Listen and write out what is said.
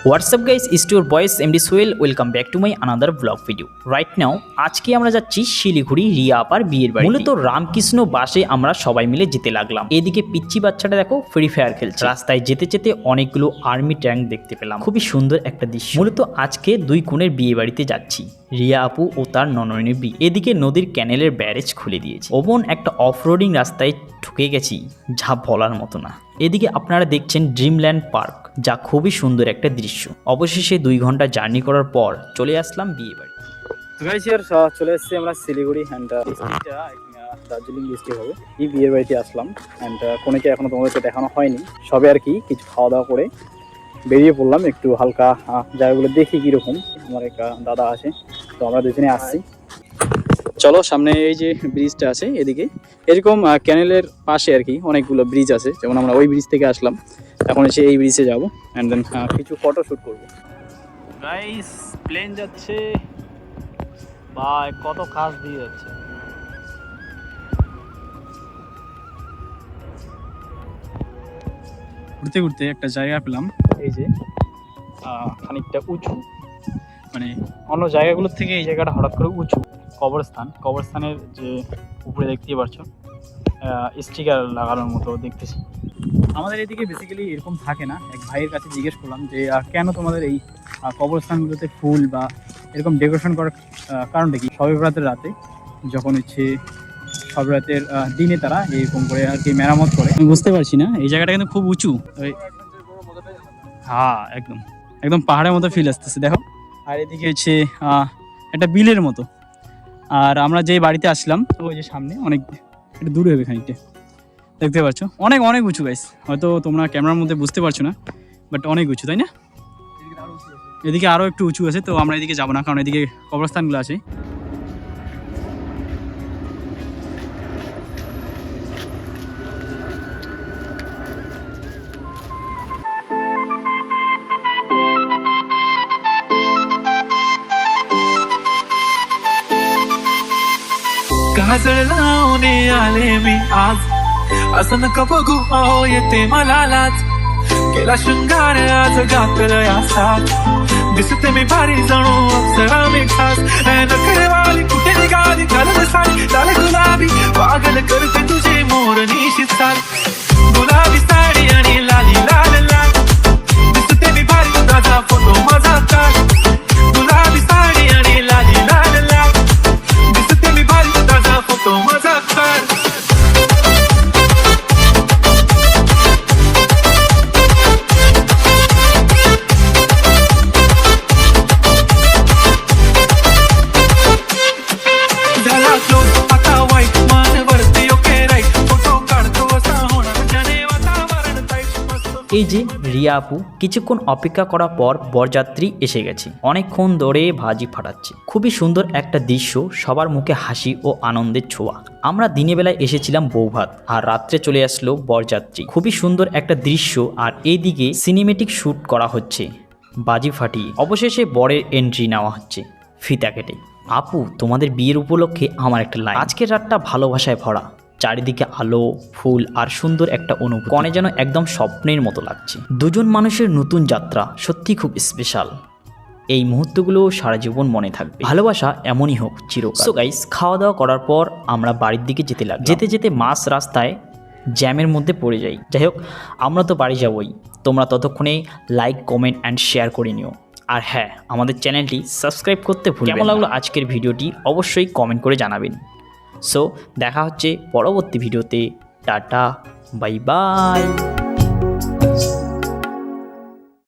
WhatsApp guys, is to your boys MD Sohel. Welcome back to my another blog video. Right now আজকে আমরা যাচ্ছি শিলিগুড়ি রিয়া আপার বিয়ের বাড়ি। মূলত রামকৃষ্ণ বাসে আমরা সবাই মিলে যেতে লাগলাম। এদিকে পিচ্চি বাচ্চাটা দেখো ফ্রি ফায়ার খেলছে। রাস্তায় যেতে যেতে অনেকগুলো আর্মি ট্যাঙ্ক দেখতে পেলাম, খুবই সুন্দর একটা দৃশ্য। মূলত আজকে দুই কোণের বিয়ে বাড়িতে যাচ্ছি, রিয়া আপু ও তার নননের বিয়ে। এদিকে নদীর ক্যানেলের ব্যারেজ খুলে দিয়েছে, ওমন একটা অফরোডিং রাস্তায় ঢুকে গেছি যা বলার মতো না। এদিকে আপনারা দেখছেন ড্রিমল্যান্ড পার্ক, যা খুবই সুন্দর একটা দৃশ্য। অবশেষে 2 ঘন্টা জার্নি করার পর চলে আসলাম বিয়ে বাড়ি। চলে এসেছি আমরা শিলিগুড়ি অ্যান্ড দার্জিলিং ডিস্ট্রিক্ট হবে। এই বিয়ের বাড়িতে আসলাম অ্যান্ড কোনেকে এখনো তোমাদেরকে দেখানো হয়নি, সবে আর কি কিছু খাওয়া দাওয়া করে বেরিয়ে পড়লাম একটু হালকা জায়গাগুলো দেখি কীরকম। আমার এক দাদা আছে, তো আমরা দুজনে আসছি। চলো, সামনে এই যে ব্রিজটা আছে, এদিকে এরকম ক্যানেলের পাশে আর কি অনেকগুলো ব্রিজ আছে। যেমন আমরা ওই ব্রিজ থেকে আসলাম, এখন এসে এই ব্রিজে যাবো অ্যান্ড দেন কিছু ফটো শ্যুট করবো। গাইস, প্লেন যাচ্ছে ভাই, কত কাজ দিয়ে যাচ্ছে। ঘুরতে ঘুরতে একটা জায়গা পেলাম, এই যে খানিকটা উঁচু, মানে অন্য জায়গাগুলোর থেকে এই জায়গাটা হঠাৎ করে উঁচু। কবরস্থানের যে উপরে দেখতেই পাচ্ছ স্টিকার লাগানোর মতো দেখতেছি। আমাদের এদিকে বেসিক্যালি এরকম থাকে না। এক ভাইয়ের কাছে জিজ্ঞেস করলাম যে কেন তোমাদের এই কবরস্থানগুলোতে ফুল বা এরকম ডেকোরেশন করার কারণটা কি। শবে বরাতের রাতে যখন হচ্ছে শবে বরাতের দিনে তারা এরকম করে আর কি মেরামত করে। আমি বুঝতে পারছি না, এই জায়গাটা কিন্তু খুব উঁচু। হ্যাঁ, একদম একদম পাহাড়ের মতো ফিল আসতেছে দেখো। আর এদিকে হচ্ছে একটা বিলের মতো। আর আমরা যে বাড়িতে আসলাম ওই যে সামনে অনেক একটু দূরে হবে খানিকটা, দেখতে পাচ্ছ অনেক অনেক উঁচু গাইস। হয়তো তোমরা ক্যামেরার মধ্যে বুঝতে পারছো না, বাট অনেক উঁচু, তাই না? এদিকে আরও একটু উঁচু আছে, তো আমরা এদিকে যাবো না কারণ এদিকে কবরস্থানগুলো আছে। काजळ लावणे आले मी आज, असं नका बघू अहो येते मला लाज. केला शृंगार आज घातलं यासात, दिसते मी भारी जणू अप्सरा मी खास. नखरेवाली कुठे निघाली घालत साडी लाल गुलाबी, पागल करते तुझे मोरनीशी चाल. गुलाबी साडी आणि लाली लाल लाल, दिसते मी भारी ताजा फोटो माझा काढ. गुलाबी साडी आणि लाली लाल लाल, दिसते मी भारी ताजा फोटो माझा काढ. এই যে রিয়া আপু কিছুক্ষণ অপেক্ষা করার পর বরযাত্রী এসে গেছে, অনেকক্ষণ ধরে ভাজি ফাটাচ্ছে। খুবই সুন্দর একটা দৃশ্য, সবার মুখে হাসি ও আনন্দের ছোঁয়া। আমরা দিনের বেলায় এসেছিলাম বৌভাত, আর রাত্রে চলে আসলো বরযাত্রী। খুবই সুন্দর একটা দৃশ্য। আর এইদিকে সিনেমেটিক শ্যুট করা হচ্ছে বাজি ফাটিয়ে। অবশেষে বরের এন্ট্রি নেওয়া হচ্ছে ফিতা কেটে। আপু, তোমাদের বিয়ের উপলক্ষে আমার একটা লাইন। আজকের রাতটা ভালোবাসায় ভরা, চারিদিকে আলো ফুল আর সুন্দর একটা অনুভূতি। কনে যেন একদম স্বপ্নের মতো লাগছে। দুজন মানুষের নতুন যাত্রা সত্যি খুব স্পেশাল। এই মুহূর্তগুলো সারা জীবন মনে থাকবে। ভালোবাসা এমনই হোক চিরকাল। সো গাইস, খাওয়া দাওয়া করার পর আমরা বাড়ির দিকে যেতে লাগলাম। যেতে যেতে মাঝ রাস্তায় জ্যামের মধ্যে পড়ে যাই। যাই হোক, আমরা তো বাড়ি যাবই। তোমরা ততক্ষণে লাইক কমেন্ট অ্যান্ড শেয়ার করে নিও। আর হ্যাঁ, আমাদের চ্যানেলটি সাবস্ক্রাইব করতে ভুলবেন না। কেমন লাগলো আজকের ভিডিওটি অবশ্যই কমেন্ট করে জানাবেন। সো দেখা হচ্ছে পরবর্তী ভিডিওতে। Tata, bye bye.